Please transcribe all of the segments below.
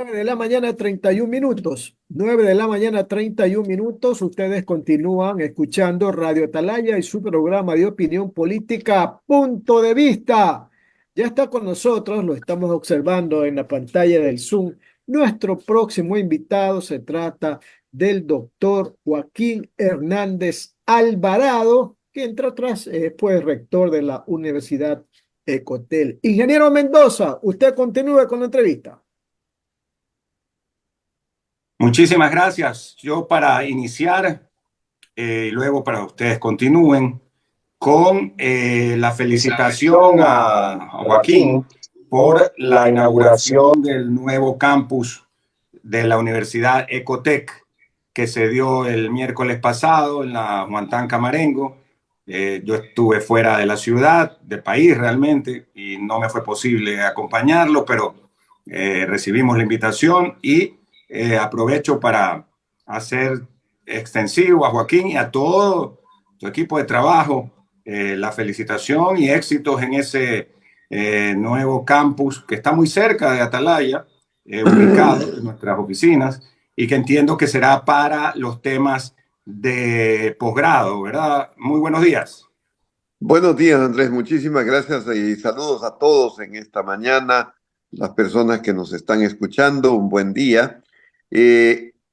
9 de la mañana, 31 minutos. 9 de la mañana, 31 minutos. Ustedes continúan escuchando Radio Atalaya y su programa de opinión política, Punto de Vista. Ya está con nosotros, lo estamos observando en la pantalla del Zoom. Nuestro próximo invitado se trata del doctor Joaquín Hernández Alvarado, que entre otras fue rector de la Universidad Ecotel. Ingeniero Mendoza, usted continúe con la entrevista. Muchísimas gracias. Yo para iniciar, luego para ustedes continúen con la felicitación a Joaquín por la inauguración del nuevo campus de la Universidad Ecotec que se dio el miércoles pasado en la Huantán Camarengo. Yo estuve fuera de la ciudad, del país realmente, y no me fue posible acompañarlo, pero recibimos la invitación y aprovecho para hacer extensivo a Joaquín y a todo tu equipo de trabajo la felicitación y éxitos en ese nuevo campus que está muy cerca de Atalaya, ubicado en nuestras oficinas, y que entiendo que será para los temas de posgrado, ¿verdad? Muy buenos días. Buenos días, Andrés. Muchísimas gracias y saludos a todos en esta mañana, las personas que nos están escuchando. Un buen día.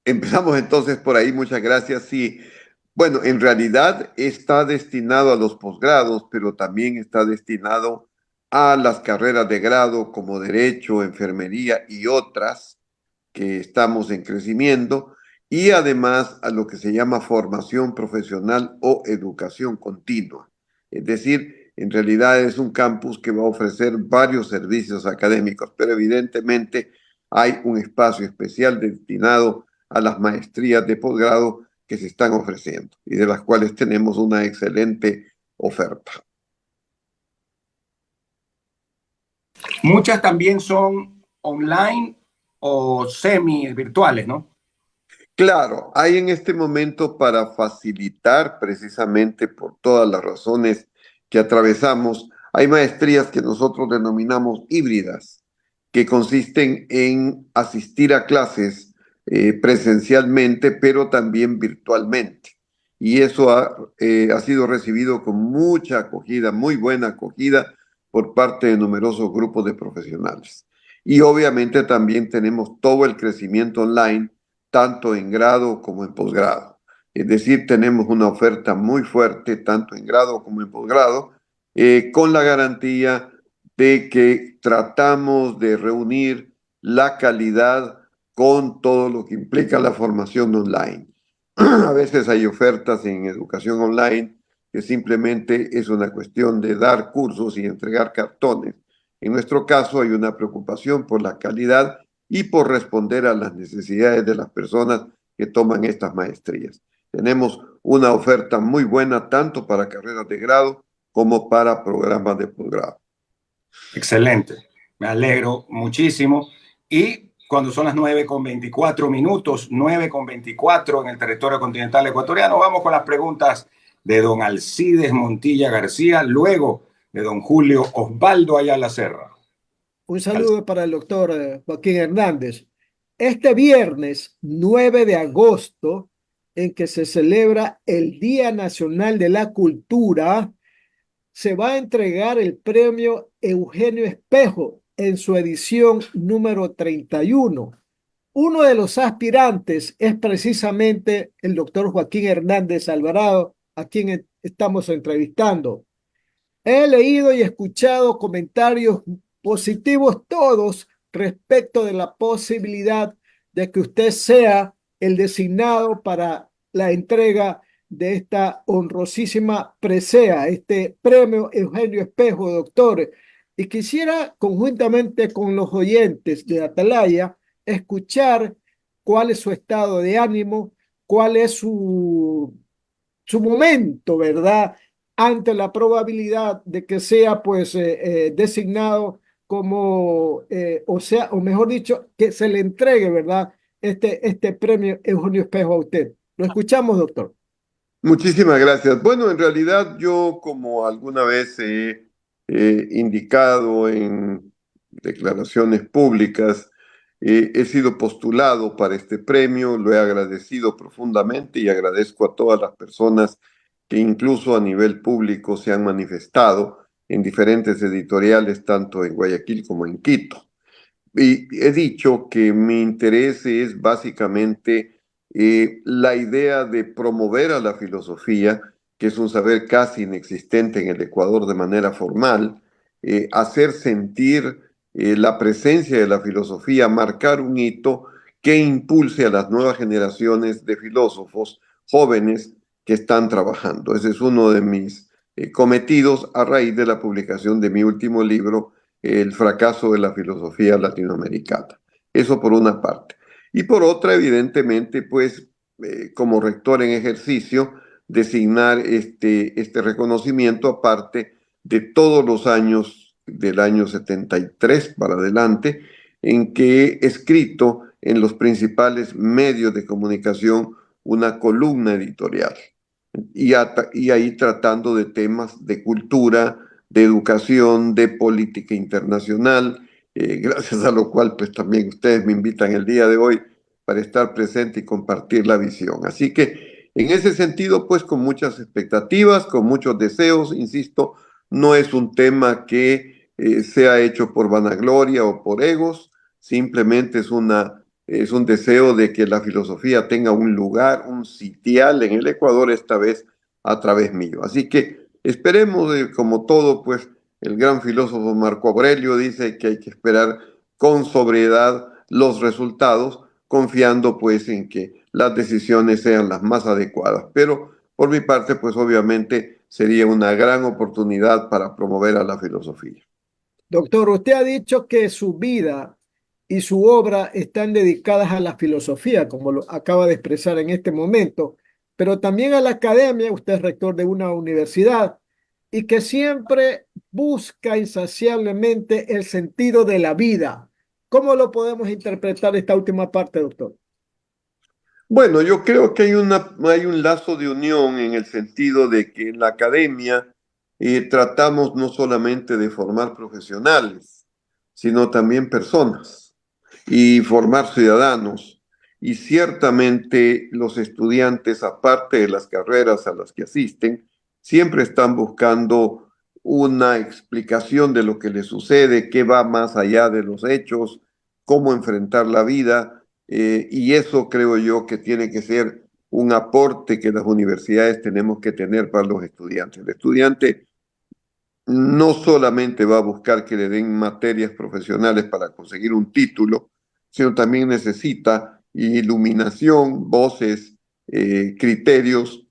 Empezamos entonces por ahí. Muchas gracias. Sí, bueno, en realidad está destinado a los posgrados, pero también está destinado a las carreras de grado como Derecho, Enfermería y otras que estamos en crecimiento, y además a lo que se llama formación profesional o educación continua. Es decir, en realidad es un campus que va a ofrecer varios servicios académicos, pero evidentemente hay un espacio especial destinado a las maestrías de posgrado que se están ofreciendo y de las cuales tenemos una excelente oferta. Muchas también son online o semi virtuales, ¿no? Claro, hay en este momento para facilitar precisamente por todas las razones que atravesamos, hay maestrías que nosotros denominamos híbridas, que consisten en asistir a clases presencialmente, pero también virtualmente. Y eso ha sido recibido con mucha acogida, muy buena acogida por parte de numerosos grupos de profesionales. Y obviamente también tenemos todo el crecimiento online tanto en grado como en posgrado. Es decir, tenemos una oferta muy fuerte, tanto en grado como en posgrado, con la garantía de que tratamos de reunir la calidad con todo lo que implica la formación online. A veces hay ofertas en educación online que simplemente es una cuestión de dar cursos y entregar cartones. En nuestro caso hay una preocupación por la calidad y por responder a las necesidades de las personas que toman estas maestrías. Tenemos una oferta muy buena tanto para carreras de grado como para programas de posgrado. Excelente, me alegro muchísimo. Y cuando son las 9:24, 9:24 en el territorio continental ecuatoriano, vamos con las preguntas de don Alcides Montilla García, luego de don Julio Osvaldo Ayala Serra. Un saludo para el doctor Joaquín Hernández. Este viernes 9 de agosto, en que se celebra el Día Nacional de la Cultura, se va a entregar el premio Eugenio Espejo en su edición número 31. Uno de los aspirantes es precisamente el doctor Joaquín Hernández Alvarado, a quien estamos entrevistando. He leído y escuchado comentarios positivos todos respecto de la posibilidad de que usted sea el designado para la entrega de esta honrosísima presea, este premio Eugenio Espejo, doctor. Y quisiera, conjuntamente con los oyentes de Atalaya, escuchar cuál es su estado de ánimo, cuál es su momento, ¿verdad? Ante la probabilidad de que sea pues designado como, o mejor dicho, que se le entregue, ¿verdad? Este premio Eugenio Espejo a usted. Lo escuchamos, doctor. Muchísimas gracias. Bueno, en realidad yo, como alguna vez he indicado en declaraciones públicas, He sido postulado para este premio, lo he agradecido profundamente y agradezco a todas las personas que incluso a nivel público se han manifestado en diferentes editoriales, tanto en Guayaquil como en Quito. Y he dicho que mi interés es básicamente la idea de promover a la filosofía, que es un saber casi inexistente en el Ecuador de manera formal, hacer sentir la presencia de la filosofía, marcar un hito que impulse a las nuevas generaciones de filósofos jóvenes que están trabajando. Ese es uno de mis cometidos a raíz de la publicación de mi último libro, El fracaso de la filosofía latinoamericana. Eso por una parte. Y por otra, evidentemente, pues como rector en ejercicio, designar este reconocimiento aparte de todos los años del año 73 para adelante, en que he escrito en los principales medios de comunicación una columna editorial. Y ahí tratando de temas de cultura, de educación, de política internacional, gracias a lo cual pues también ustedes me invitan el día de hoy para estar presente y compartir la visión. Así que en ese sentido pues con muchas expectativas, con muchos deseos, insisto, no es un tema que sea hecho por vanagloria o por egos, simplemente es un deseo de que la filosofía tenga un lugar, un sitial en el Ecuador, esta vez a través mío. Así que esperemos, como todo, pues el gran filósofo Marco Aurelio dice que hay que esperar con sobriedad los resultados, confiando pues en que las decisiones sean las más adecuadas. Pero por mi parte, pues obviamente sería una gran oportunidad para promover a la filosofía. Doctor, usted ha dicho que su vida y su obra están dedicadas a la filosofía, como lo acaba de expresar en este momento, pero también a la academia. Usted es rector de una universidad y que siempre busca insaciablemente el sentido de la vida. ¿Cómo lo podemos interpretar esta última parte, doctor? Bueno, yo creo que hay un lazo de unión en el sentido de que en la academia tratamos no solamente de formar profesionales, sino también personas y formar ciudadanos. Y ciertamente los estudiantes, aparte de las carreras a las que asisten, siempre están buscando una explicación de lo que les sucede, qué va más allá de los hechos, cómo enfrentar la vida, y eso creo yo que tiene que ser un aporte que las universidades tenemos que tener para los estudiantes. El estudiante no solamente va a buscar que le den materias profesionales para conseguir un título, sino también necesita iluminación, voces, criterios,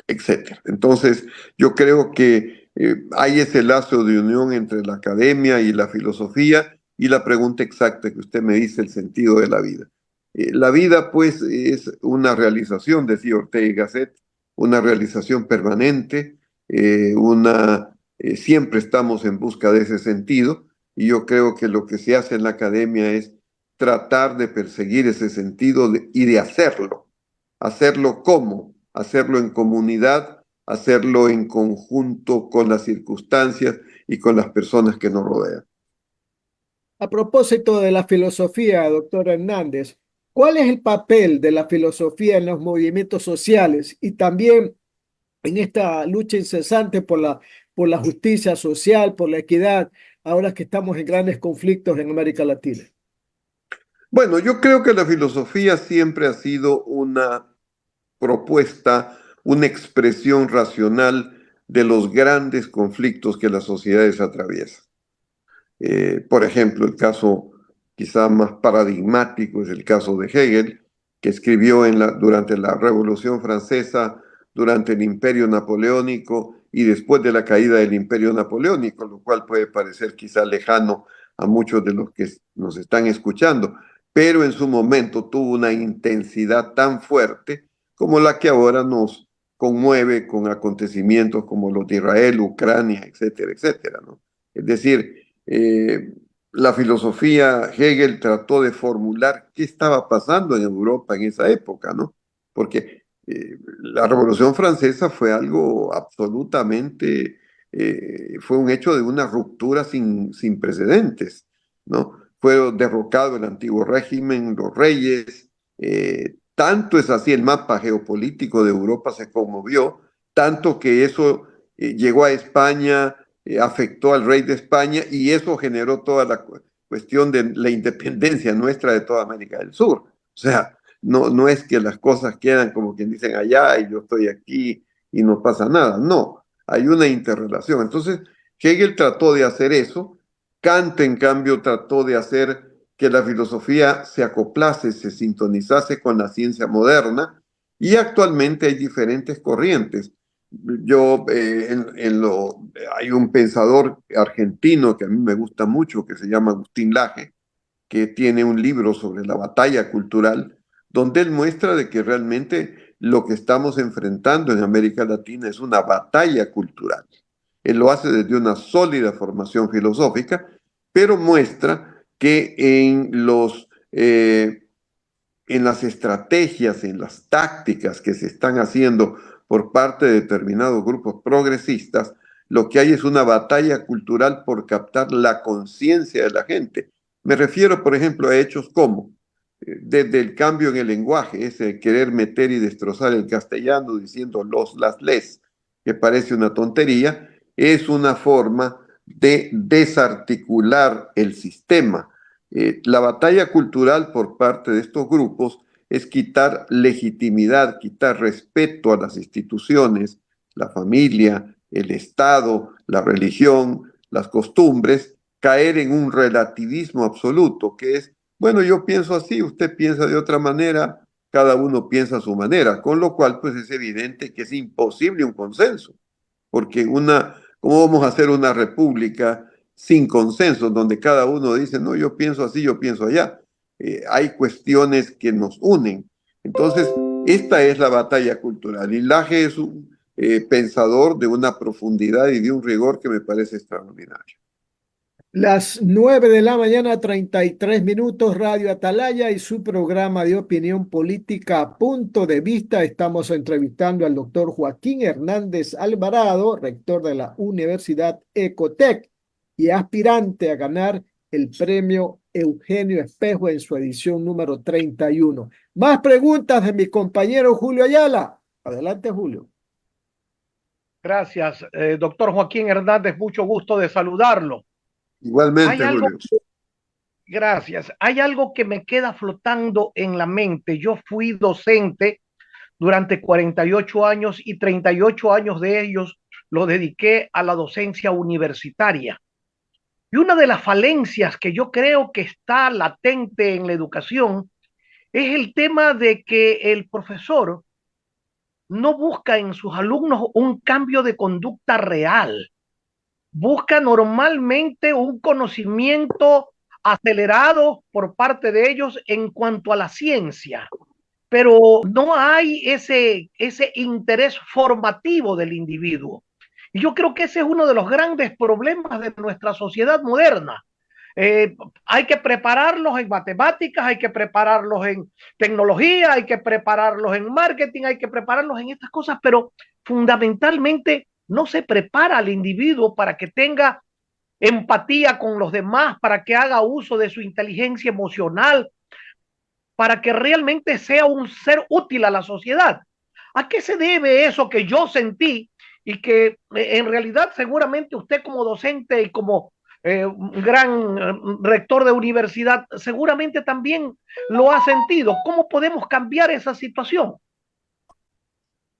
etcétera. Entonces, yo creo que hay ese lazo de unión entre la academia y la filosofía, y la pregunta exacta que usted me dice, el sentido de la vida. La vida, pues, es una realización, decía Ortega y Gasset, una realización permanente, siempre estamos en busca de ese sentido, y yo creo que lo que se hace en la academia es tratar de perseguir ese sentido y de hacerlo. ¿Hacerlo cómo? Hacerlo en comunidad, hacerlo en conjunto con las circunstancias y con las personas que nos rodean. A propósito de la filosofía, doctor Hernández, ¿cuál es el papel de la filosofía en los movimientos sociales y también en esta lucha incesante por la justicia social, por la equidad, ahora que estamos en grandes conflictos en América Latina? Bueno, yo creo que la filosofía siempre ha sido una propuesta, una expresión racional de los grandes conflictos que las sociedades atraviesan. Por ejemplo, el caso quizá más paradigmático es el caso de Hegel, que escribió durante la Revolución Francesa, durante el Imperio Napoleónico y después de la caída del Imperio Napoleónico, lo cual puede parecer quizá lejano a muchos de los que nos están escuchando, pero en su momento tuvo una intensidad tan fuerte como la que ahora nos conmueve con acontecimientos como los de Israel, Ucrania, etcétera, etcétera, ¿no? Es decir, la filosofía, Hegel trató de formular qué estaba pasando en Europa en esa época, ¿no? Porque la Revolución Francesa fue algo absolutamente, fue un hecho de una ruptura sin precedentes, ¿no? fue derrocado el antiguo régimen, los reyes. Tanto es así, el mapa geopolítico de Europa se conmovió, tanto que eso llegó a España, afectó al rey de España y eso generó toda la cuestión de la independencia nuestra de toda América del Sur. O sea, no es que las cosas quedan como quien dicen allá y yo estoy aquí y no pasa nada. No, hay una interrelación. Entonces, Hegel trató de hacer eso. Kant, en cambio, trató de hacer que la filosofía se acoplase, se sintonizase con la ciencia moderna, y actualmente hay diferentes corrientes. Hay un pensador argentino que a mí me gusta mucho, que se llama Agustín Laje, que tiene un libro sobre la batalla cultural, donde él muestra de que realmente lo que estamos enfrentando en América Latina es una batalla cultural. Él lo hace desde una sólida formación filosófica, pero muestra que en las estrategias, en las tácticas que se están haciendo por parte de determinados grupos progresistas, lo que hay es una batalla cultural por captar la conciencia de la gente. Me refiero, por ejemplo, a hechos como desde el cambio en el lenguaje, ese querer meter y destrozar el castellano diciendo las les, que parece una tontería, es una forma de desarticular el sistema. La batalla cultural por parte de estos grupos es quitar legitimidad, quitar respeto a las instituciones, la familia, el Estado, la religión, las costumbres, caer en un relativismo absoluto, que es, bueno, yo pienso así, usted piensa de otra manera, cada uno piensa a su manera, con lo cual pues es evidente que es imposible un consenso, porque ¿cómo vamos a hacer una república sin consenso, donde cada uno dice, no, yo pienso así, yo pienso allá? Hay cuestiones que nos unen. Entonces, esta es la batalla cultural. Y Laje es un pensador de una profundidad y de un rigor que me parece extraordinario. Las 9 de la mañana, 33 minutos, Radio Atalaya y su programa de opinión política Punto de Vista. Estamos entrevistando al doctor Joaquín Hernández Alvarado, rector de la Universidad Ecotec y aspirante a ganar el premio Eugenio Espejo en su edición número 31. Más preguntas de mi compañero Julio Ayala. Adelante, Julio. Gracias, doctor Joaquín Hernández, mucho gusto de saludarlo. Hay Igualmente, algo, Julio. gracias, hay algo que me queda flotando en la mente. Yo fui docente durante 48 años y 38 años de ellos lo dediqué a la docencia universitaria. Y una de las falencias que yo creo que está latente en la educación es el tema de que el profesor no busca en sus alumnos un cambio de conducta real. Busca normalmente un conocimiento acelerado por parte de ellos en cuanto a la ciencia, pero no hay ese interés formativo del individuo. Y yo creo que ese es uno de los grandes problemas de nuestra sociedad moderna. Hay que prepararlos en matemáticas, hay que prepararlos en tecnología, hay que prepararlos en marketing, hay que prepararlos en estas cosas, pero fundamentalmente no se prepara al individuo para que tenga empatía con los demás, para que haga uso de su inteligencia emocional, para que realmente sea un ser útil a la sociedad. ¿A qué se debe eso que yo sentí y que en realidad seguramente usted como docente y como un gran rector de universidad seguramente también lo ha sentido? ¿Cómo podemos cambiar esa situación?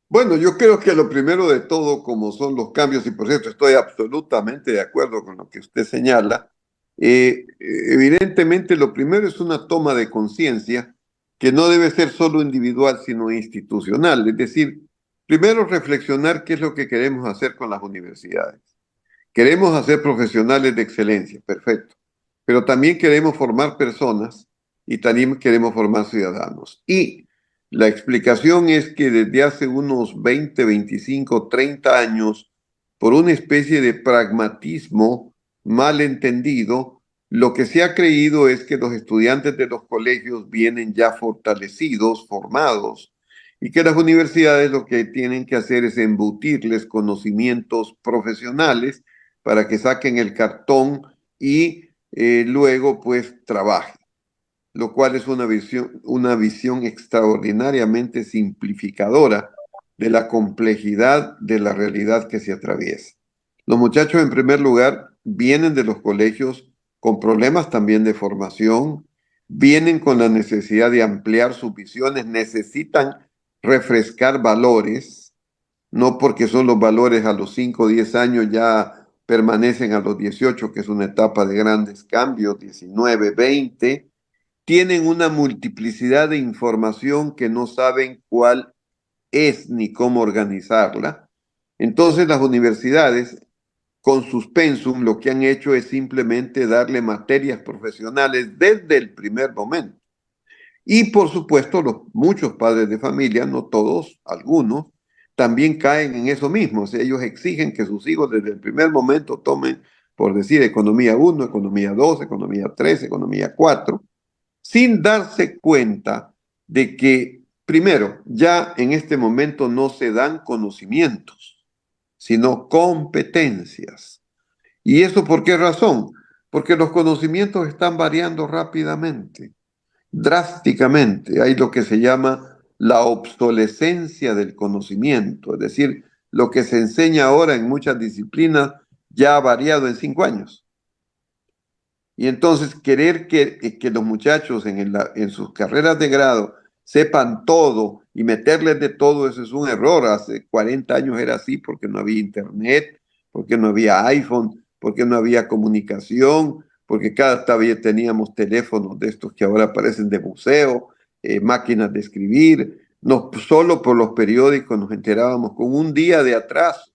Bueno, yo creo que lo primero de todo, como son los cambios, y por cierto estoy absolutamente de acuerdo con lo que usted señala, evidentemente lo primero es una toma de conciencia que no debe ser solo individual, sino institucional. Es decir, primero reflexionar qué es lo que queremos hacer con las universidades. Queremos hacer profesionales de excelencia, perfecto, pero también queremos formar personas y también queremos formar ciudadanos. Y la explicación es que desde hace unos 20, 25, 30 años, por una especie de pragmatismo mal entendido, lo que se ha creído es que los estudiantes de los colegios vienen ya fortalecidos, formados, y que las universidades lo que tienen que hacer es embutirles conocimientos profesionales para que saquen el cartón y luego pues trabaje, lo cual es una visión extraordinariamente simplificadora de la complejidad de la realidad que se atraviesa. Los muchachos, en primer lugar, vienen de los colegios con problemas también de formación, vienen con la necesidad de ampliar sus visiones, necesitan refrescar valores, no porque son los valores a los 5 o 10 años, ya permanecen a los 18, que es una etapa de grandes cambios, 19, 20, tienen una multiplicidad de información que no saben cuál es ni cómo organizarla. Entonces las universidades, con sus pensum, lo que han hecho es simplemente darle materias profesionales desde el primer momento. Y por supuesto, muchos padres de familia, no todos, algunos, también caen en eso mismo. O sea, ellos exigen que sus hijos desde el primer momento tomen, por decir, economía 1, economía 2, economía 3, economía 4, sin darse cuenta de que, primero, ya en este momento no se dan conocimientos, sino competencias. ¿Y eso por qué razón? Porque los conocimientos están variando rápidamente, drásticamente. Hay lo que se llama la obsolescencia del conocimiento, es decir, lo que se enseña ahora en muchas disciplinas ya ha variado en 5 años. Y entonces querer que los muchachos en sus carreras de grado sepan todo y meterles de todo, eso es un error. Hace 40 años era así porque no había internet, porque no había iPhone, porque no había comunicación, porque cada vez teníamos teléfonos de estos que ahora parecen de museo, máquinas de escribir. No, solo por los periódicos nos enterábamos con un día de atraso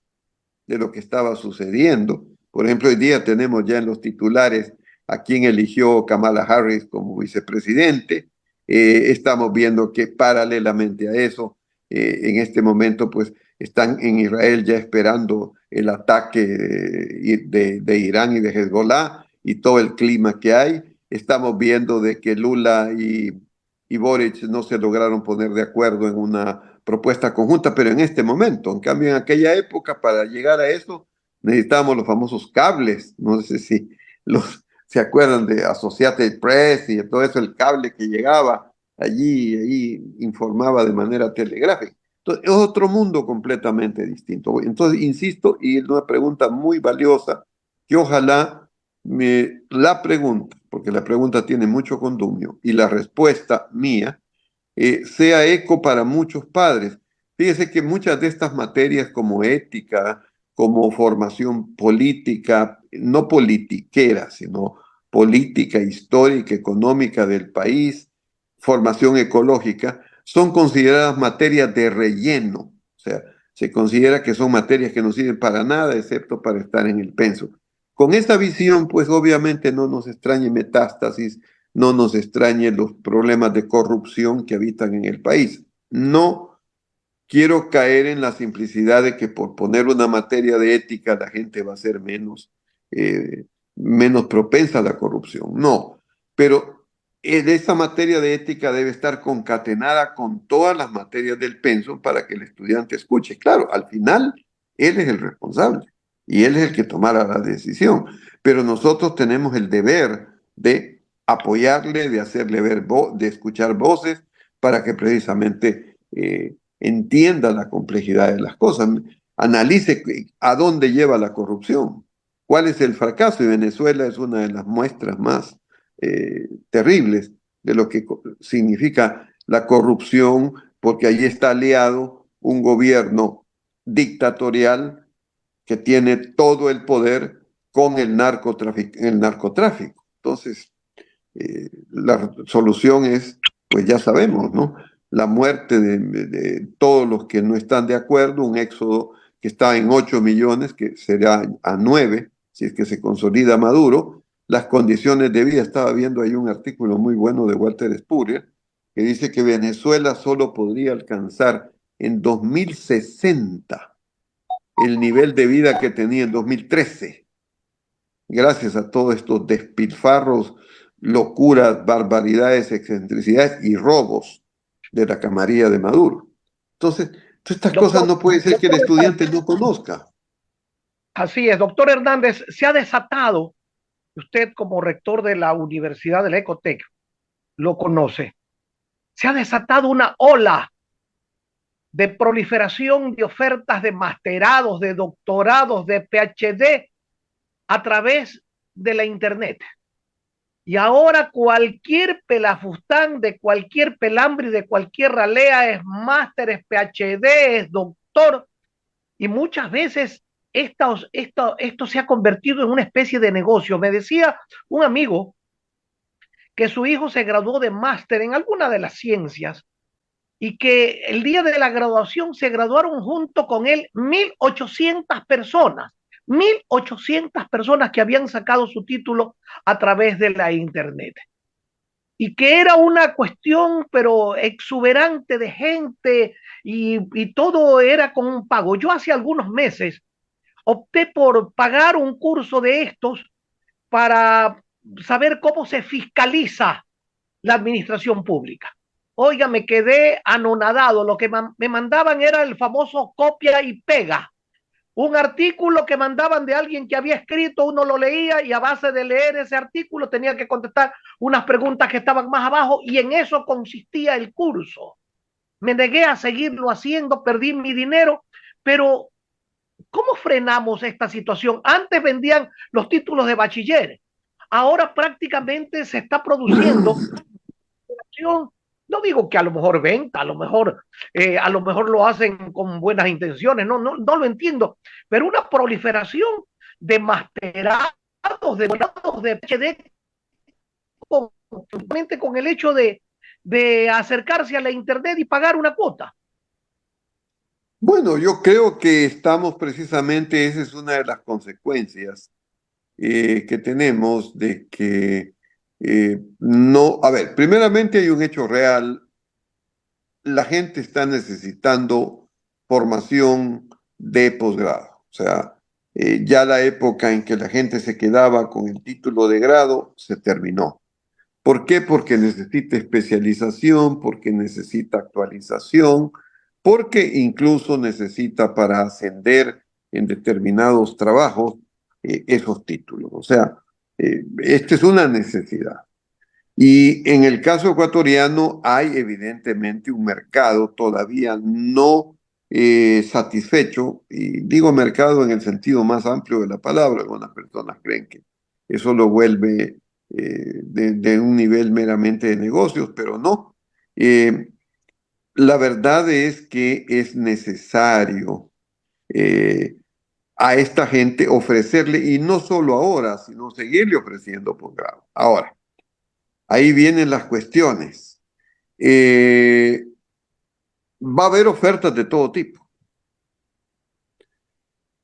de lo que estaba sucediendo. Por ejemplo, hoy día tenemos ya en los titulares a quien eligió Kamala Harris como vicepresidente. Estamos viendo que paralelamente a eso, en este momento, pues están en Israel ya esperando el ataque de Irán y de Hezbollah y todo el clima que hay. Estamos viendo de que Lula y Boric no se lograron poner de acuerdo en una propuesta conjunta, pero en este momento, en cambio en aquella época, para llegar a eso, necesitábamos los famosos cables, no sé si se acuerdan de Associated Press y de todo eso, el cable que llegaba allí informaba de manera telegráfica. Entonces, es otro mundo completamente distinto. Entonces, insisto, y es una pregunta muy valiosa, que ojalá la pregunta, porque la pregunta tiene mucho condumio, y la respuesta mía sea eco para muchos padres. Fíjese que muchas de estas materias como ética, como formación política, no politiquera, sino política, histórica, económica del país, formación ecológica, son consideradas materias de relleno. O sea, se considera que son materias que no sirven para nada, excepto para estar en el penso. Con esta visión, pues obviamente no nos extrañe Metástasis, no nos extrañen los problemas de corrupción que habitan en el país. No quiero caer en la simplicidad de que por poner una materia de ética la gente va a ser menos propensa a la corrupción. No, pero esa materia de ética debe estar concatenada con todas las materias del pensum para que el estudiante escuche. Claro, al final él es el responsable y él es el que tomará la decisión, pero nosotros tenemos el deber de apoyarle, de hacerle ver, de escuchar voces para que precisamente entienda la complejidad de las cosas, analice a dónde lleva la corrupción, cuál es el fracaso, y Venezuela es una de las muestras más terribles de lo que significa la corrupción, porque allí está aliado un gobierno dictatorial que tiene todo el poder con el narcotráfico. Entonces, la solución es, pues ya sabemos, ¿no? La muerte de todos los que no están de acuerdo, un éxodo que está en 8 millones, que será a 9, si es que se consolida Maduro. Las condiciones de vida, estaba viendo ahí un artículo muy bueno de Walter Spurrier, que dice que Venezuela solo podría alcanzar en 2060 el nivel de vida que tenía en 2013, gracias a todos estos despilfarros, locuras, barbaridades, excentricidades y robos de la camarilla de Maduro. Entonces, estas cosas no puede ser que el estudiante no conozca. Así es, doctor Hernández, se ha desatado usted como rector de la Universidad de la Ecotec lo conoce, se ha desatado una ola de proliferación de ofertas de masterados, de doctorados, de PhD a través de la Internet. Y ahora cualquier pelafustán de cualquier pelambre, de cualquier ralea es máster, es PhD, es doctor. Y muchas veces esto se ha convertido en una especie de negocio. Me decía un amigo que su hijo se graduó de máster en alguna de las ciencias y que el día de la graduación se graduaron junto con él 1.800 personas. 1.800 personas que habían sacado su título a través de la Internet. Y que era una cuestión, pero exuberante de gente y todo era con un pago. Yo hace algunos meses opté por pagar un curso de estos para saber cómo se fiscaliza la administración pública. Oiga, me quedé anonadado. Lo que me mandaban era el famoso copia y pega. Un artículo que mandaban de alguien que había escrito, uno lo leía y a base de leer ese artículo tenía que contestar unas preguntas que estaban más abajo y en eso consistía el curso. Me negué a seguirlo haciendo, perdí mi dinero, pero ¿cómo frenamos esta situación? Antes vendían los títulos de bachiller, ahora prácticamente se está produciendo. No digo que a lo mejor venta, a lo mejor lo hacen con buenas intenciones, no lo entiendo, pero una proliferación de masterados, de PhD, con el hecho de acercarse a la internet y pagar una cuota. Bueno, yo creo que estamos precisamente, esa es una de las consecuencias que tenemos de que no, a ver, primeramente hay un hecho real, la gente está necesitando formación de posgrado, o sea, ya la época en que la gente se quedaba con el título de grado se terminó. ¿Por qué? Porque necesita especialización, porque necesita actualización, porque incluso necesita para ascender en determinados trabajos esos títulos. O sea, esta es una necesidad. Y en el caso ecuatoriano hay evidentemente un mercado todavía no satisfecho, y digo mercado en el sentido más amplio de la palabra. Algunas personas creen que eso lo vuelve de un nivel meramente de negocios, pero no. Eh, la verdad es que es necesario eh, a esta gente ofrecerle, y no solo ahora, sino seguirle ofreciendo posgrado. Ahora, ahí vienen las cuestiones. Eh, va a haber ofertas de todo tipo.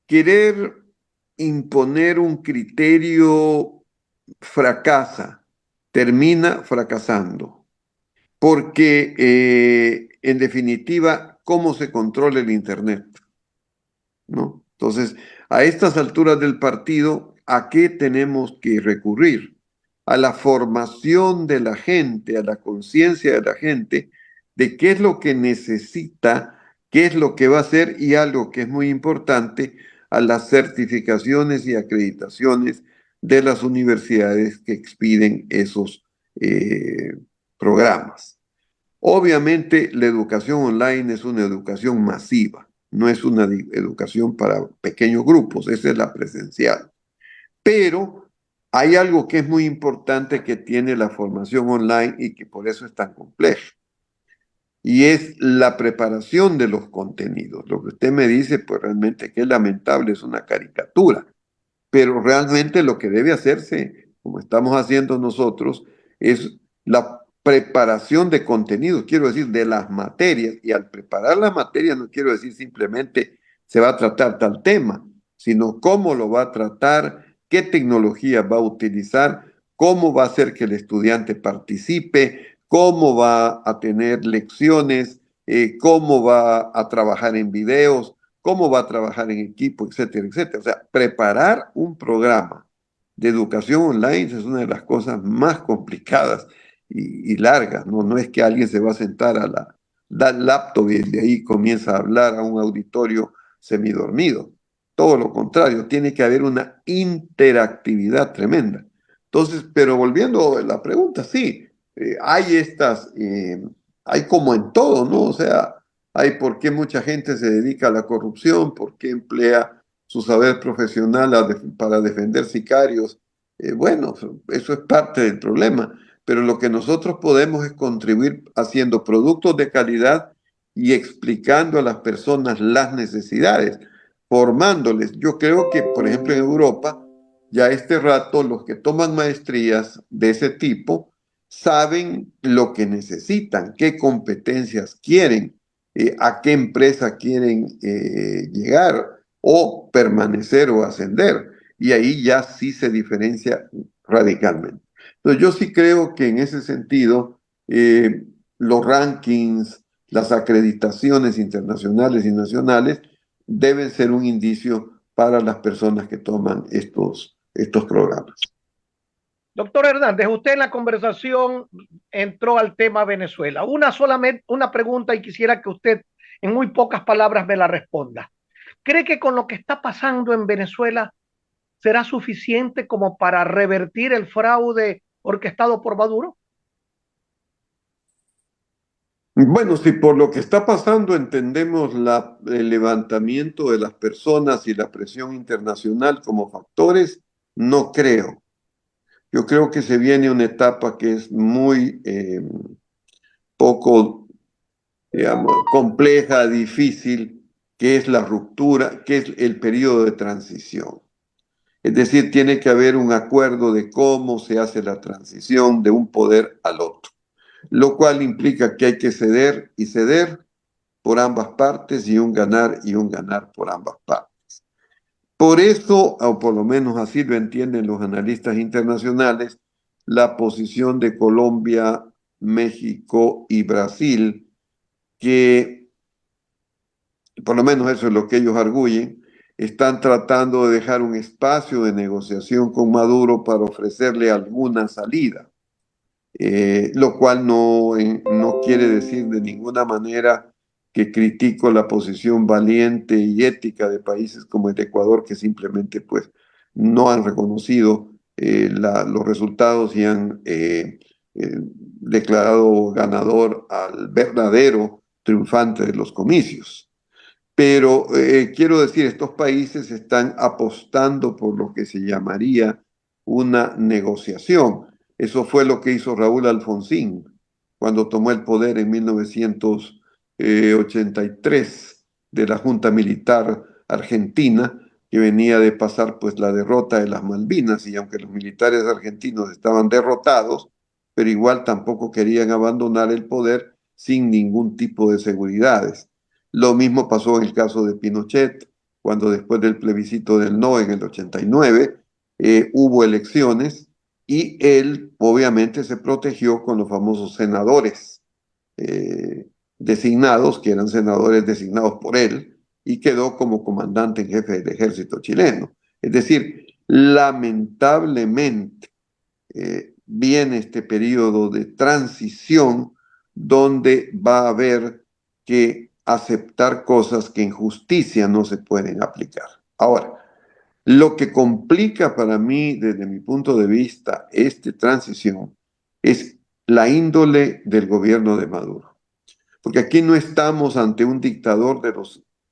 Querer imponer un criterio fracasa, termina fracasando, porque en definitiva, ¿cómo se controla el Internet? ¿No? Entonces, a estas alturas del partido, ¿a qué tenemos que recurrir? A la formación de la gente, a la conciencia de la gente, de qué es lo que necesita, qué es lo que va a hacer, y algo que es muy importante, a las certificaciones y acreditaciones de las universidades que expiden esos programas. Obviamente, la educación online es una educación masiva, no es una educación para pequeños grupos, esa es la presencial. Pero hay algo que es muy importante que tiene la formación online y que por eso es tan compleja, y es la preparación de los contenidos. Lo que usted me dice, pues realmente que es lamentable, es una caricatura, pero realmente lo que debe hacerse, como estamos haciendo nosotros, es la preparación de contenidos, quiero decir, de las materias. Y al preparar las materias no quiero decir simplemente se va a tratar tal tema, sino cómo lo va a tratar, qué tecnología va a utilizar, cómo va a hacer que el estudiante participe, cómo va a tener lecciones, cómo va a trabajar en videos, cómo va a trabajar en equipo, etcétera, etcétera. O sea, preparar un programa de educación online es una de las cosas más complicadas y largas, ¿no? No es que alguien se va a sentar a la laptop y de ahí comienza a hablar a un auditorio semidormido. Todo lo contrario, tiene que haber una interactividad tremenda. Entonces, pero volviendo a la pregunta, sí, hay como en todo, ¿no? O sea, hay por qué mucha gente se dedica a la corrupción, por qué emplea su saber profesional para defender sicarios. Bueno, eso es parte del problema, pero lo que nosotros podemos es contribuir haciendo productos de calidad y explicando a las personas las necesidades, formándoles. Yo creo que, por ejemplo, en Europa, ya a este rato los que toman maestrías de ese tipo saben lo que necesitan, qué competencias quieren, a qué empresa quieren llegar o permanecer o ascender. Y ahí ya sí se diferencia radicalmente. Entonces yo sí creo que en ese sentido los rankings, las acreditaciones internacionales y nacionales deben ser un indicio para las personas que toman estos programas. Doctor Hernández, usted en la conversación entró al tema Venezuela. Solamente una pregunta y quisiera que usted en muy pocas palabras me la responda. ¿Cree que con lo que está pasando en Venezuela será suficiente como para revertir el fraude orquestado por Maduro? Bueno, si por lo que está pasando entendemos el levantamiento de las personas y la presión internacional como factores, no creo. Yo creo que se viene una etapa que es muy poco, digamos, compleja, difícil, que es la ruptura, que es el periodo de transición. Es decir, tiene que haber un acuerdo de cómo se hace la transición de un poder al otro, lo cual implica que hay que ceder y ceder por ambas partes y un ganar por ambas partes. Por eso, o por lo menos así lo entienden los analistas internacionales, la posición de Colombia, México y Brasil, que por lo menos eso es lo que ellos arguyen, están tratando de dejar un espacio de negociación con Maduro para ofrecerle alguna salida, lo cual no quiere decir de ninguna manera que critico la posición valiente y ética de países como el Ecuador, que simplemente pues no han reconocido los resultados y han declarado ganador al verdadero triunfante de los comicios. Pero quiero decir, estos países están apostando por lo que se llamaría una negociación. Eso fue lo que hizo Raúl Alfonsín cuando tomó el poder en 1983 de la Junta Militar Argentina, que venía de pasar pues la derrota de las Malvinas, y aunque los militares argentinos estaban derrotados, pero igual tampoco querían abandonar el poder sin ningún tipo de seguridades. Lo mismo pasó en el caso de Pinochet, cuando después del plebiscito del no en el 89 hubo elecciones y él obviamente se protegió con los famosos senadores designados, que eran senadores designados por él, y quedó como comandante en jefe del ejército chileno. Es decir, lamentablemente viene este periodo de transición donde va a haber que aceptar cosas que en justicia no se pueden aplicar. Ahora, lo que complica para mí, desde mi punto de vista, esta transición es la índole del gobierno de Maduro. Porque aquí no estamos ante un dictador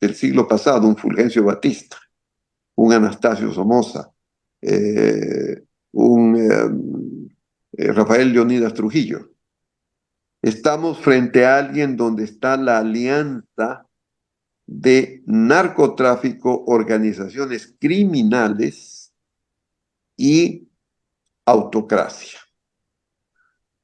del siglo pasado, un Fulgencio Batista, un Anastasio Somoza, eh, un Rafael Leonidas Trujillo. Estamos frente a alguien donde está la alianza de narcotráfico, organizaciones criminales y autocracia.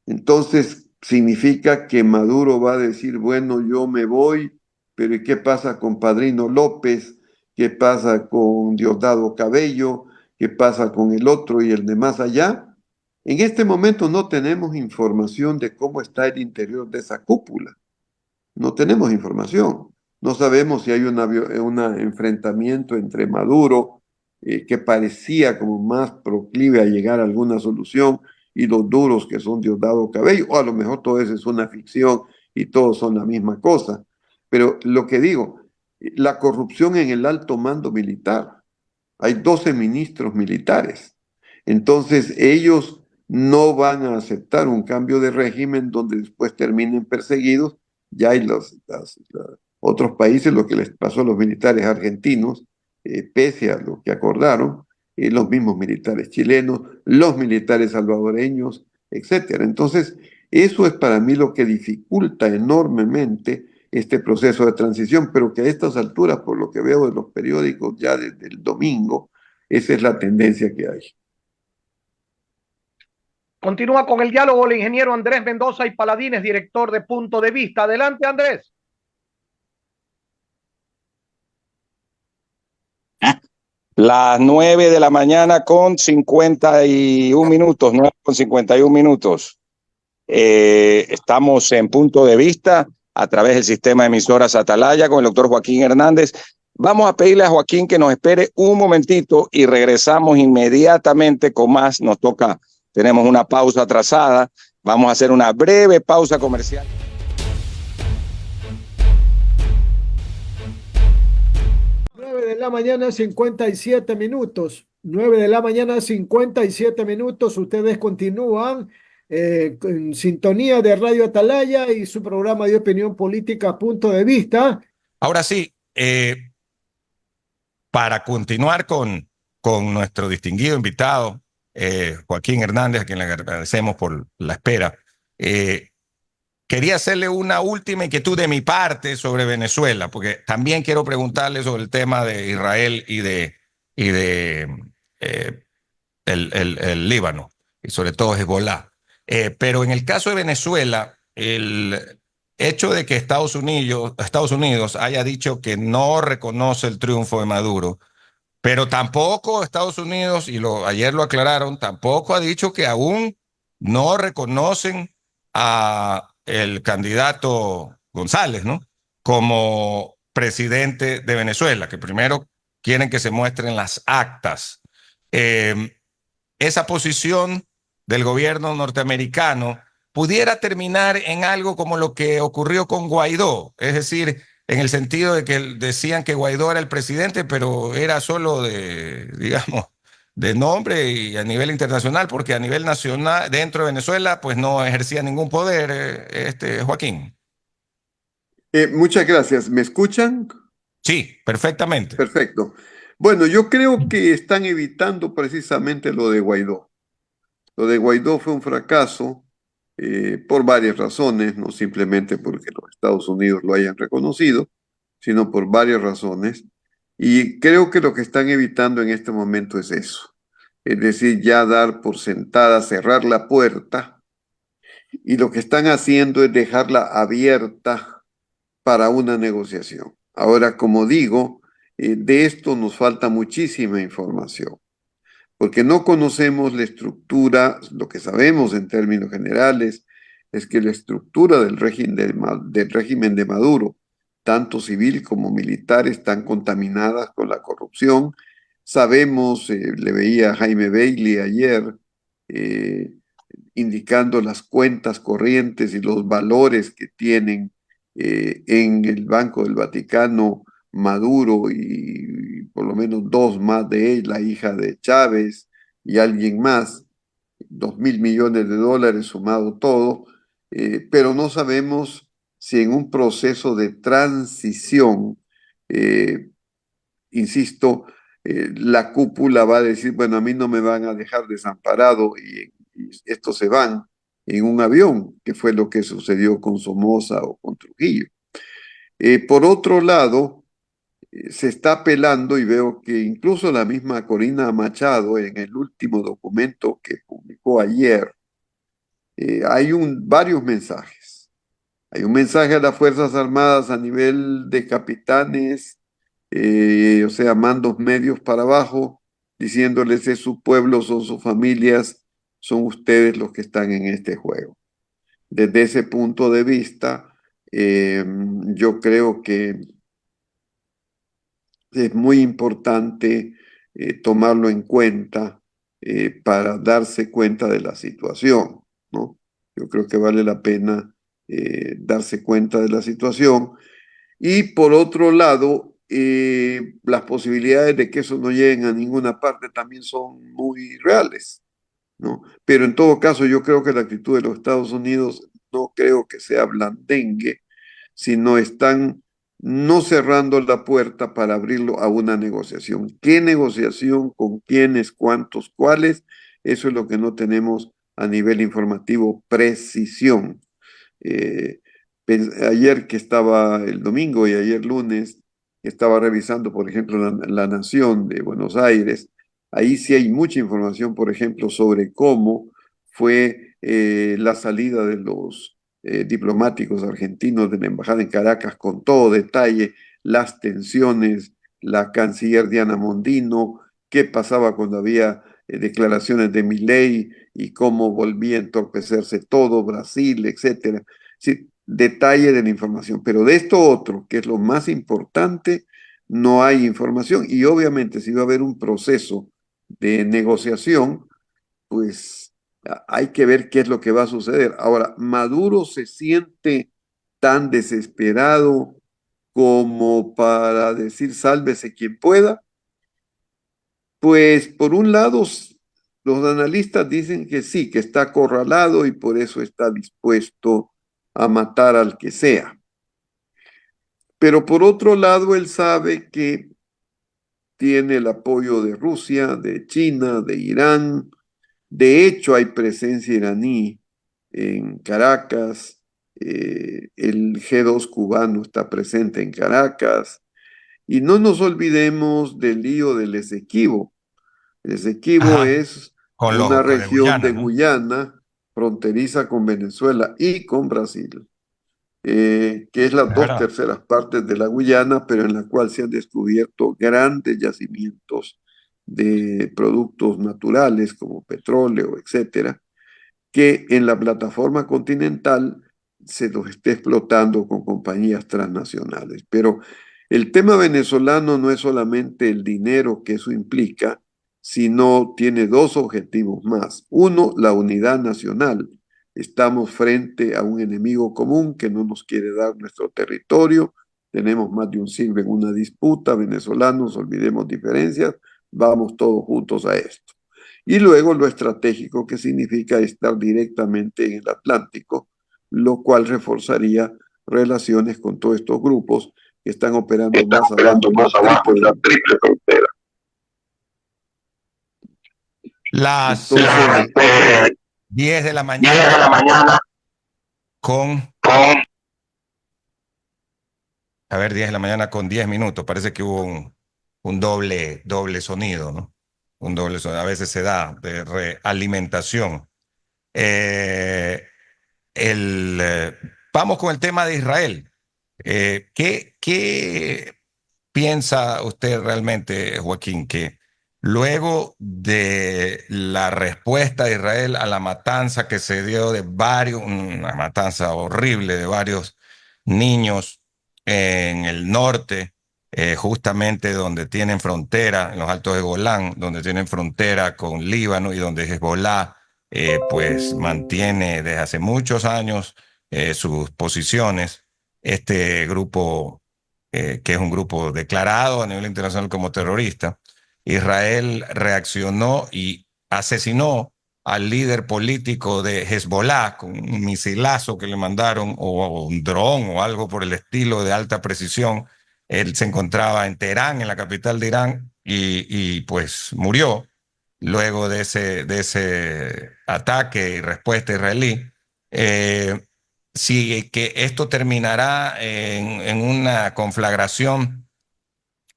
Entonces, significa que Maduro va a decir, bueno, yo me voy, pero ¿y qué pasa con Padrino López? ¿Qué pasa con Diosdado Cabello? ¿Qué pasa con el otro y el de más allá? En este momento no tenemos información de cómo está el interior de esa cúpula. No tenemos información. No sabemos si hay un enfrentamiento entre Maduro, que parecía como más proclive a llegar a alguna solución, y los duros que son Diosdado Cabello, o a lo mejor todo eso es una ficción y todos son la misma cosa. Pero lo que digo, la corrupción en el alto mando militar. Hay 12 ministros militares. Entonces, ellos no van a aceptar un cambio de régimen donde después terminen perseguidos. Ya hay otros países, lo que les pasó a los militares argentinos, pese a lo que acordaron, los mismos militares chilenos, los militares salvadoreños, etcétera. Entonces, eso es para mí lo que dificulta enormemente este proceso de transición, pero que a estas alturas, por lo que veo de los periódicos ya desde el domingo, esa es la tendencia que hay. Continúa con el diálogo el ingeniero Andrés Mendoza y Paladines, director de Punto de Vista. Adelante, Andrés. Las 9 de la mañana con 51 minutos, 9 con 51 minutos. Estamos en Punto de Vista a través del sistema de emisoras Atalaya con el doctor Joaquín Hernández. Vamos a pedirle a Joaquín que nos espere un momentito y regresamos inmediatamente con más. Nos toca, tenemos una pausa atrasada. Vamos a hacer una breve pausa comercial. De la mañana, 57 minutos. 9 de la mañana, 57 minutos. Ustedes continúan en sintonía de Radio Atalaya y su programa de opinión política, Punto de Vista. Ahora sí, para continuar con nuestro distinguido invitado, Joaquín Hernández, a quien le agradecemos por la espera, quería hacerle una última inquietud de mi parte sobre Venezuela, porque también quiero preguntarle sobre el tema de Israel y de el Líbano, y sobre todo Hezbollah. Pero en el caso de Venezuela, el hecho de que Estados Unidos haya dicho que no reconoce el triunfo de Maduro, pero tampoco Estados Unidos, y ayer lo aclararon, tampoco ha dicho que aún no reconocen a el candidato González, ¿no? Como presidente de Venezuela, que primero quieren que se muestren las actas. Esa posición del gobierno norteamericano pudiera terminar en algo como lo que ocurrió con Guaidó, es decir, en el sentido de que decían que Guaidó era el presidente, pero era solo digamos, de nombre y a nivel internacional, porque a nivel nacional, dentro de Venezuela, pues no ejercía ningún poder, Joaquín. Muchas gracias. ¿Me escuchan? Sí, perfectamente. Perfecto. Bueno, yo creo que están evitando precisamente lo de Guaidó. Lo de Guaidó fue un fracaso por varias razones, no simplemente porque los Estados Unidos lo hayan reconocido, sino por varias razones. Y creo que lo que están evitando en este momento es eso. Es decir, ya dar por sentada, cerrar la puerta, y lo que están haciendo es dejarla abierta para una negociación. Ahora, como digo, de esto nos falta muchísima información, porque no conocemos la estructura. Lo que sabemos en términos generales es que la estructura del régimen de Maduro, tanto civil como militar, están contaminadas con la corrupción. Sabemos, le veía a Jaime Bailey ayer, indicando las cuentas corrientes y los valores que tienen en el Banco del Vaticano Maduro y por lo menos dos más de él, la hija de Chávez y alguien más, 2.000 millones de dólares sumado todo, pero no sabemos si en un proceso de transición, insisto, la cúpula va a decir, bueno, a mí no me van a dejar desamparado y estos se van en un avión, que fue lo que sucedió con Somoza o con Trujillo. Por otro lado, se está apelando, y veo que incluso la misma Corina Machado en el último documento que publicó ayer, hay varios mensajes. Hay un mensaje a las Fuerzas Armadas a nivel de capitanes, o sea, mandos medios para abajo, diciéndoles es su pueblo, son sus familias, son ustedes los que están en este juego. Desde ese punto de vista, yo creo que es muy importante tomarlo en cuenta para darse cuenta de la situación, ¿no? Yo creo que vale la pena darse cuenta de la situación. Y por otro lado, las posibilidades de que eso no llegue a ninguna parte también son muy reales, ¿no? Pero en todo caso, yo creo que la actitud de los Estados Unidos no creo que sea blandengue, sino están no cerrando la puerta para abrirlo a una negociación. ¿Qué negociación? ¿Con quiénes? ¿Cuántos? ¿Cuáles? Eso es lo que no tenemos a nivel informativo precisión. Eh, Ayer que estaba el domingo y ayer lunes, estaba revisando, por ejemplo, la Nación de Buenos Aires. Ahí sí hay mucha información, por ejemplo, sobre cómo fue la salida de los diplomáticos argentinos de la embajada en Caracas con todo detalle, las tensiones, la canciller Diana Mondino, qué pasaba cuando había declaraciones de Milei y cómo volvía a entorpecerse todo, Brasil, etcétera. Sí, detalle de la información, pero de esto otro, que es lo más importante, no hay información y obviamente si va a haber un proceso de negociación, pues hay que ver qué es lo que va a suceder. Ahora, Maduro se siente tan desesperado como para decir sálvese quien pueda. Pues por un lado, los analistas dicen que sí, que está acorralado y por eso está dispuesto a matar al que sea. Pero por otro lado, él sabe que tiene el apoyo de Rusia, de China, de Irán. De hecho, hay presencia iraní en Caracas. El G2 cubano está presente en Caracas. Y no nos olvidemos del lío del Esequibo. El Esequibo Ajá, es con una los de región Guyana, de ¿no? Guyana fronteriza con Venezuela y con Brasil, que es las Es dos verdad. terceras partes de la Guyana, pero en la cual se han descubierto grandes yacimientos de productos naturales como petróleo, etcétera, que en la plataforma continental se los esté explotando con compañías transnacionales. Pero el tema venezolano no es solamente el dinero que eso implica, sino tiene dos objetivos más. Uno, la unidad nacional. Estamos frente a un enemigo común que no nos quiere dar nuestro territorio. Tenemos más de un siglo en una disputa. Venezolanos, olvidemos diferencias, vamos todos juntos a esto. Y luego lo estratégico que significa estar directamente en el Atlántico, lo cual reforzaría relaciones con todos estos grupos que están operando Están más abajo operando en la más abajo triple en la frontera. triple frontera. Las Entonces, 10 de la 10 de mañana la mañana con, con a ver, 10 de la mañana con 10 minutos. Parece que hubo un doble sonido, ¿no? Un doble sonido. A veces se da de realimentación. Eh, el, eh, Vamos con el tema de Israel. ¿Qué piensa usted realmente, Joaquín, que luego de la respuesta de Israel a la matanza que se dio de varios, una matanza horrible de varios niños en el norte, justamente donde tienen frontera, en los Altos de Golán, donde tienen frontera con Líbano y donde Hezbollah pues mantiene desde hace muchos años sus posiciones, este grupo que es un grupo declarado a nivel internacional como terrorista, Israel reaccionó y asesinó al líder político de Hezbollah con un misilazo que le mandaron o un dron o algo por el estilo de alta precisión. Él se encontraba en Teherán, en la capital de Irán, y pues murió luego de ese ataque y respuesta israelí. Eh, si que esto terminará en una conflagración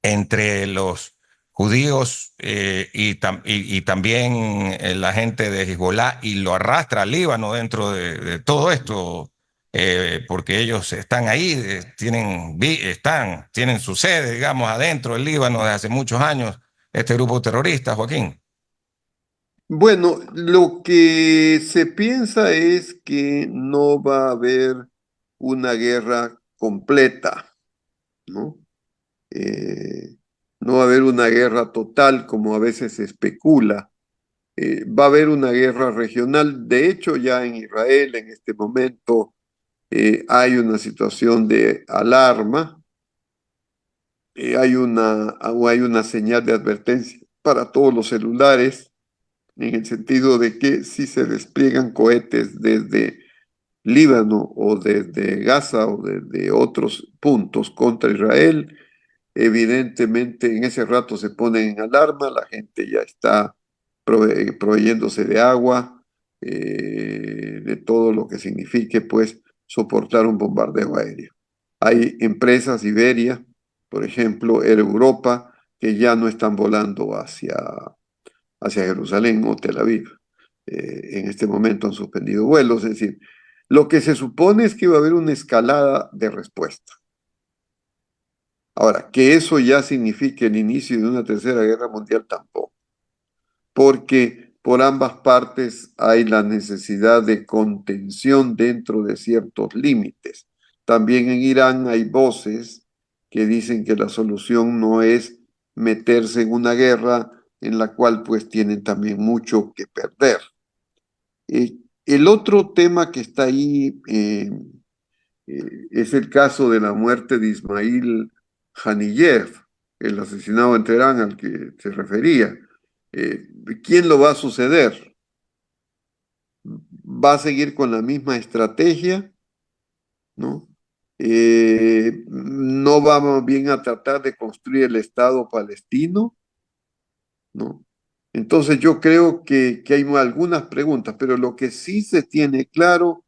entre los judíos y también la gente de Hezbollah y lo arrastra al Líbano dentro de todo esto, porque ellos están ahí, tienen su sede, digamos, adentro del Líbano desde hace muchos años, este grupo terrorista, Joaquín. bueno, lo que se piensa es que no va a haber una guerra completa, ¿no? Eh, no va a haber una guerra total como a veces se especula. Va a haber una guerra regional. De hecho, ya en Israel en este momento hay una situación de alarma hay una señal de advertencia para todos los celulares, en el sentido de que si se despliegan cohetes desde Líbano o desde Gaza o desde otros puntos contra Israel, evidentemente en ese rato se ponen en alarma, la gente ya está proveyéndose de agua, de todo lo que signifique pues soportar un bombardeo aéreo. Hay empresas, Iberia, por ejemplo, Air Europa, que ya no están volando hacia Jerusalén o Tel Aviv. En este momento han suspendido vuelos, es decir, lo que se supone es que va a haber una escalada de respuesta. Ahora, que eso ya signifique el inicio de una tercera guerra mundial tampoco, porque por ambas partes hay la necesidad de contención dentro de ciertos límites. También en Irán hay voces que dicen que la solución no es meterse en una guerra en la cual pues tienen también mucho que perder. El otro tema que está ahí es el caso de la muerte de Ismail Haniyeh, el asesinado en Teherán al que se refería. Eh, ¿Quién lo va a suceder? ¿Va a seguir con la misma estrategia? ¿No? ¿No va más bien a tratar de construir el Estado palestino? ¿No? Entonces yo creo que hay algunas preguntas, pero lo que sí se tiene claro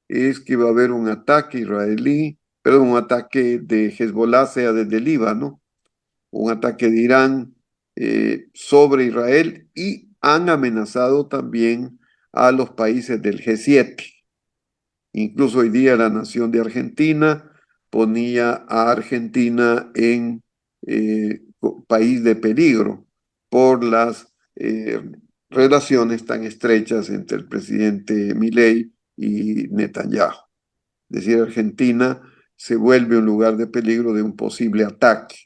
es que va a haber un ataque israelí, perdón, un ataque de Hezbollah, sea desde Líbano, un ataque de Irán sobre Israel, y han amenazado también a los países del G7. Incluso hoy día la nación de Argentina ponía a Argentina en país de peligro por las relaciones tan estrechas entre el presidente Milei y Netanyahu. Es decir, Argentina se vuelve un lugar de peligro de un posible ataque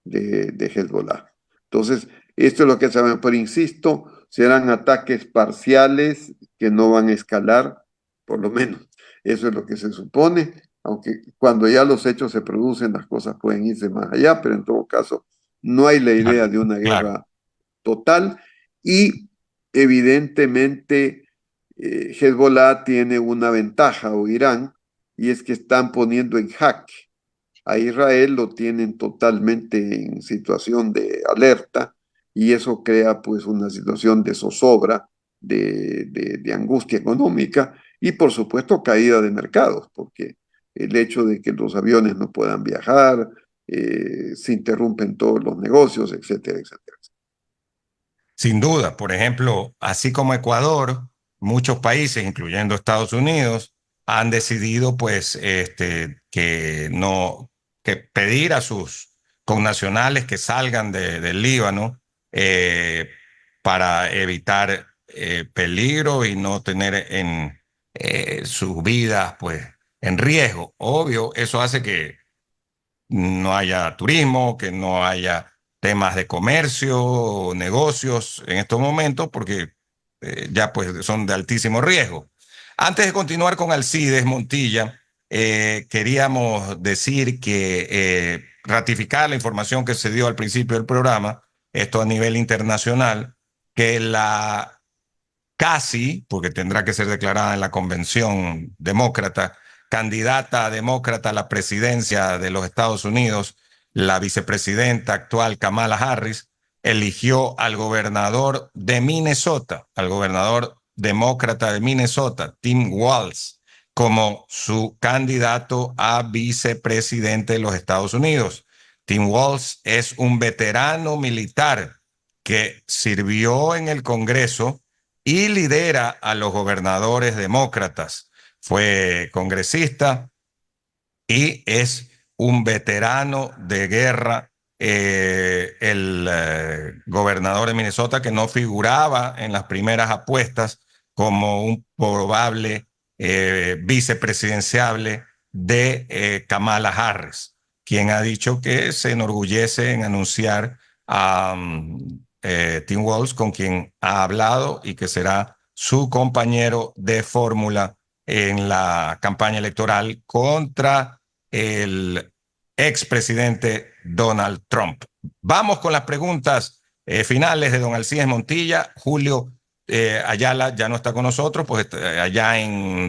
de Hezbollah. Entonces, esto es lo que sabemos, pero insisto, serán ataques parciales que no van a escalar, por lo menos. Eso es lo que se supone, aunque cuando ya los hechos se producen, las cosas pueden irse más allá, pero en todo caso, no hay la idea de una guerra total, y evidentemente Hezbollah tiene una ventaja, o Irán, y es que están poniendo en jaque a Israel, lo tienen totalmente en situación de alerta, y eso crea pues una situación de zozobra, de angustia económica y por supuesto caída de mercados, porque el hecho de que los aviones no puedan viajar, se interrumpen todos los negocios, etcétera, etcétera. Sin duda, por ejemplo, así como Ecuador, muchos países, incluyendo Estados Unidos, han decidido pues que no, que pedir a sus connacionales que salgan del Líbano eh, para evitar peligro y no tener en sus vidas pues en riesgo. Obvio, eso hace que no haya turismo, que no haya temas de comercio o negocios en estos momentos, porque ya pues son de altísimo riesgo. Antes de continuar con Alcides Montilla, queríamos decir que ratificar la información que se dio al principio del programa, esto a nivel internacional, que la casi, porque tendrá que ser declarada en la convención demócrata, candidata demócrata a la presidencia de los Estados Unidos, la vicepresidenta actual Kamala Harris, eligió al gobernador de Minnesota, al gobernador demócrata de Minnesota, Tim Walz, como su candidato a vicepresidente de los Estados Unidos. Tim Walz es un veterano militar que sirvió en el Congreso y lidera a los gobernadores demócratas. Fue congresista y es un veterano de guerra, el gobernador de Minnesota, que no figuraba en las primeras apuestas como un probable vicepresidenciable de Kamala Harris, quien ha dicho que se enorgullece en anunciar a Tim Walz, con quien ha hablado y que será su compañero de fórmula en la campaña electoral contra el expresidente Donald Trump. Vamos con las preguntas finales de don Alcides Montilla. Julio Ayala ya no está con nosotros, pues allá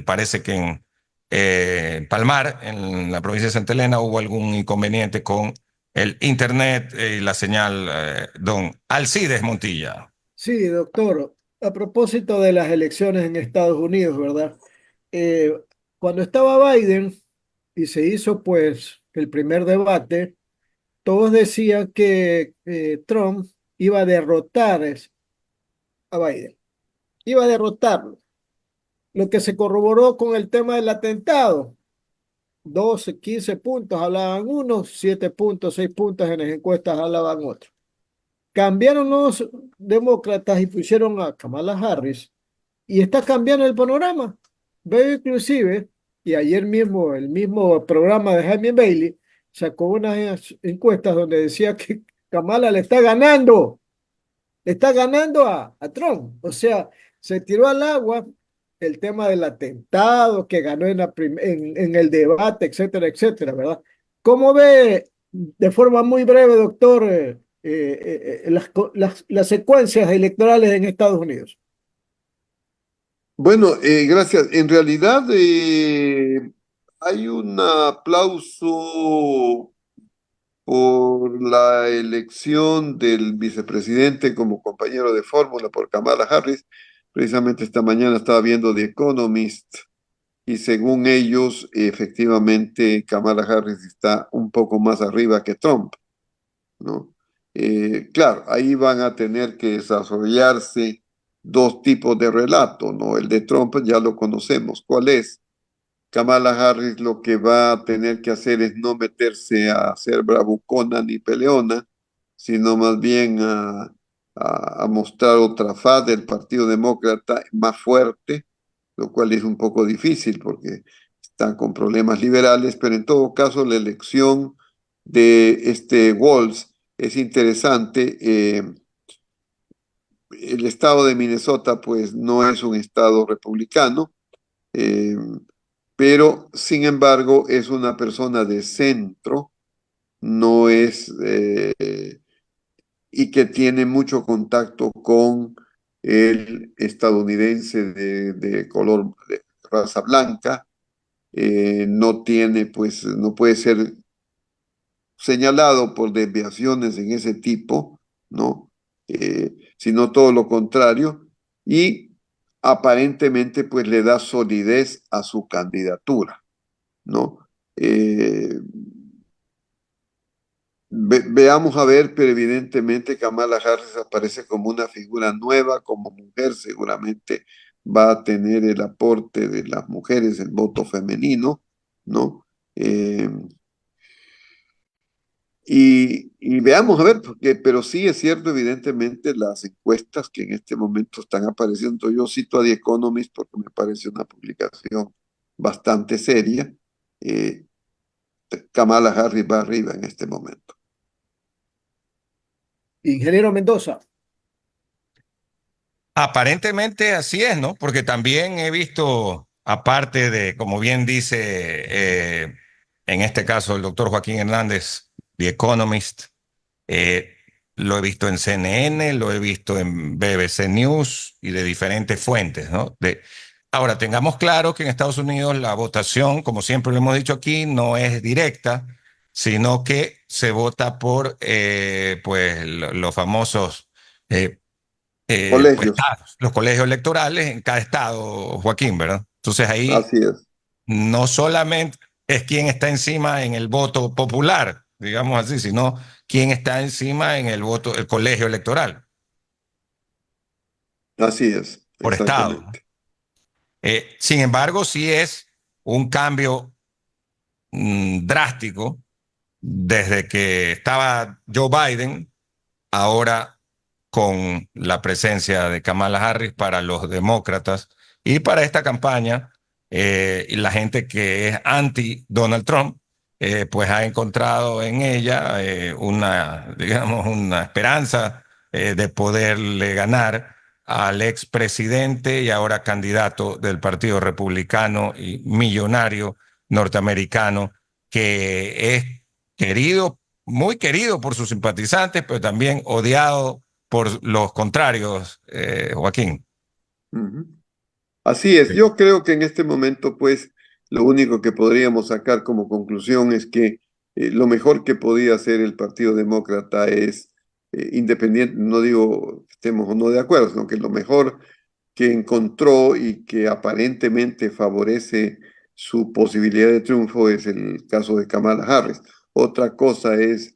parece que en Palmar, en la provincia de Santa Elena, hubo algún inconveniente con el internet y la señal. Don Alcides Montilla. Sí, doctor. A propósito de las elecciones en Estados Unidos, ¿verdad? Eh, Cuando estaba Biden y se hizo pues el primer debate, todos decían que Trump iba a derrotar a Biden, iba a derrotarlo. Lo que se corroboró con el tema del atentado, 12, 15 puntos hablaban unos, 7 puntos, 6 puntos en las encuestas hablaban otros. Cambiaron los demócratas y pusieron a Kamala Harris y está cambiando el panorama. Veo inclusive, y ayer mismo el mismo programa de Jaime Bailey sacó unas encuestas donde decía que Kamala le está ganando a Trump. O sea, se tiró al agua el tema del atentado que ganó en el debate, etcétera, etcétera, ¿verdad? ¿Cómo ve de forma muy breve, doctor, las secuencias electorales en Estados Unidos? Bueno, gracias. En realidad hay un aplauso por la elección del vicepresidente como compañero de fórmula por Kamala Harris. Precisamente esta mañana estaba viendo The Economist y según ellos, efectivamente, Kamala Harris está un poco más arriba que Trump, ¿no? Claro, ahí van a tener que desarrollarse dos tipos de relato, ¿no? El de Trump ya lo conocemos. ¿Cuál es? Kamala Harris lo que va a tener que hacer es no meterse a ser bravucona ni peleona, sino más bien a mostrar otra faz del Partido Demócrata más fuerte, lo cual es un poco difícil porque están con problemas liberales, pero en todo caso la elección de este Walz es interesante. El estado de Minnesota pues no es un estado republicano, eh, pero sin embargo es una persona de centro, no es, y que tiene mucho contacto con el estadounidense de color de raza blanca, no tiene, pues, no puede ser señalado por desviaciones en ese tipo, ¿no? Sino todo lo contrario, y aparentemente, pues, le da solidez a su candidatura, ¿no? Veamos a ver, pero evidentemente Kamala Harris aparece como una figura nueva, como mujer seguramente va a tener el aporte de las mujeres, el voto femenino, ¿no? Eh, y veamos a ver, porque, pero sí es cierto, evidentemente, las encuestas que en este momento están apareciendo, yo cito a The Economist porque me parece una publicación bastante seria, eh, Kamala Harris va arriba en este momento. Ingeniero Mendoza. Aparentemente así es, ¿no? Porque también he visto, aparte de, como bien dice, en este caso el doctor Joaquín Hernández, The Economist, eh, lo he visto en CNN, lo he visto en BBC News y de diferentes fuentes, ¿no? Ahora, tengamos claro que en Estados Unidos la votación, como siempre lo hemos dicho aquí, no es directa, sino que se vota por pues, los famosos pues, Colegios, estados, los colegios electorales en cada estado, Joaquín, ¿verdad? Entonces ahí así es. no solamente es quién está encima en el voto popular, digamos así, sino quién está encima en el voto, el colegio electoral Así es, por estado, ¿no? exactamente. Sin embargo, sí es un cambio drástico desde que estaba Joe Biden, ahora con la presencia de Kamala Harris para los demócratas y para esta campaña, y la gente que es anti Donald Trump, pues ha encontrado en ella una, digamos, una esperanza de poderle ganar al expresidente y ahora candidato del Partido Republicano y millonario norteamericano, que es querido, muy querido por sus simpatizantes, pero también odiado por los contrarios, Joaquín. Ujú. Así es, yo creo que en este momento, pues, lo único que podríamos sacar como conclusión es que lo mejor que podía hacer el Partido Demócrata es, independiente, no digo que estemos o no de acuerdo, sino que lo mejor que encontró y que aparentemente favorece su posibilidad de triunfo es el caso de Kamala Harris. Otra cosa es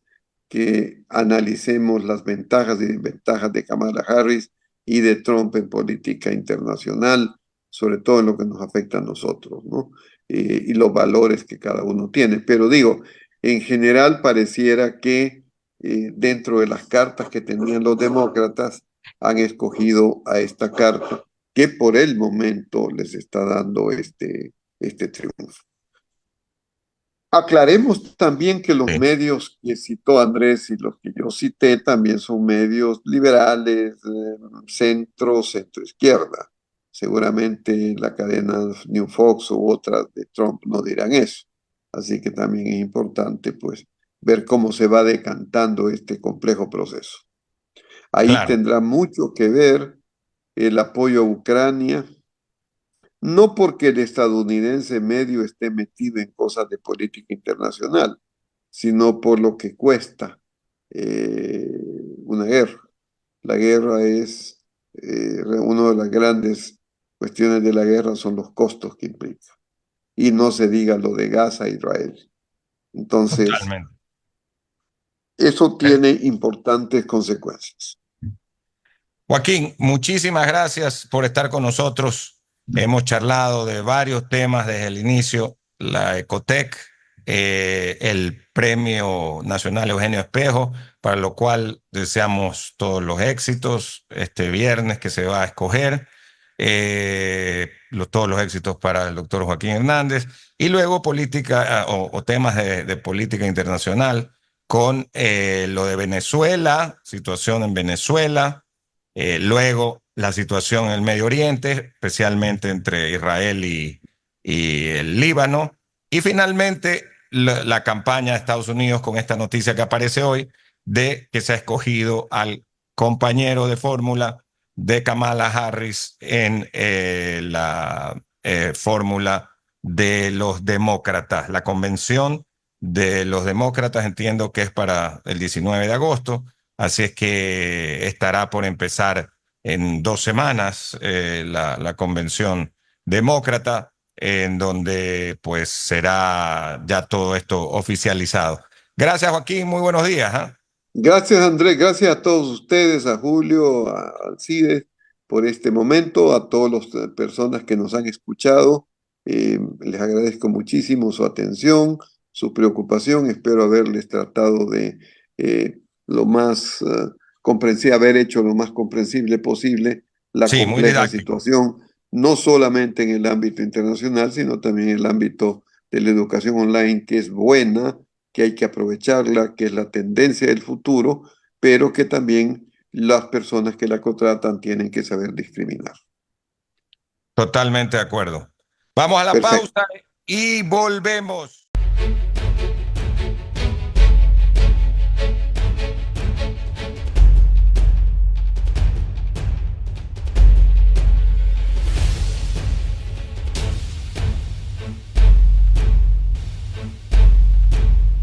que analicemos las ventajas y desventajas de Kamala Harris y de Trump en política internacional, sobre todo en lo que nos afecta a nosotros, ¿no? Y los valores que cada uno tiene. Pero digo, en general pareciera que dentro de las cartas que tenían los demócratas, han escogido a esta carta que por el momento les está dando este triunfo. Aclaremos también que los Sí, medios que citó Andrés y los que yo cité también son medios liberales, centro izquierda. Seguramente la cadena New Fox u otras de Trump no dirán eso. Así que también es importante pues ver cómo se va decantando este complejo proceso. Ahí claro. tendrá mucho que ver el apoyo a Ucrania, no porque el estadounidense medio esté metido en cosas de política internacional, sino por lo que cuesta eh, una guerra. La guerra es, una de las grandes cuestiones de la guerra son los costos que implica. Y no se diga lo de Gaza, Israel. Entonces, Totalmente. eso tiene importantes consecuencias. Joaquín, muchísimas gracias por estar con nosotros. Hemos charlado de varios temas desde el inicio, la Ecotec, el Premio Nacional Eugenio Espejo, para lo cual deseamos todos los éxitos este viernes que se va a escoger, todos los éxitos para el doctor Joaquín Hernández, y luego política o temas de política internacional con lo de Venezuela, situación en Venezuela. Luego, la situación en el Medio Oriente, especialmente entre Israel y el Líbano. Y finalmente, la campaña de Estados Unidos con esta noticia que aparece hoy de que se ha escogido al compañero de fórmula de Kamala Harris en la fórmula de los demócratas. La convención de los demócratas entiendo que es para el 19 de agosto. Así es que estará por empezar en 2 semanas la convención demócrata, en donde pues será ya todo esto oficializado. Gracias, Joaquín. Muy buenos días. ¿Ah? Gracias, Andrés. Gracias a todos ustedes, a Julio, a Alcides, por este momento, a todas las personas que nos han escuchado. Les agradezco muchísimo su atención, su preocupación. Espero haberles tratado de lo más comprensible, haber hecho lo más comprensible posible la Sí, muy compleja didáctico. situación, no solamente en el ámbito internacional, sino también en el ámbito de la educación online, que es buena, que hay que aprovecharla, que es la tendencia del futuro, pero que también las personas que la contratan tienen que saber discriminar. Totalmente de acuerdo. Vamos a la Perfecto. pausa y volvemos.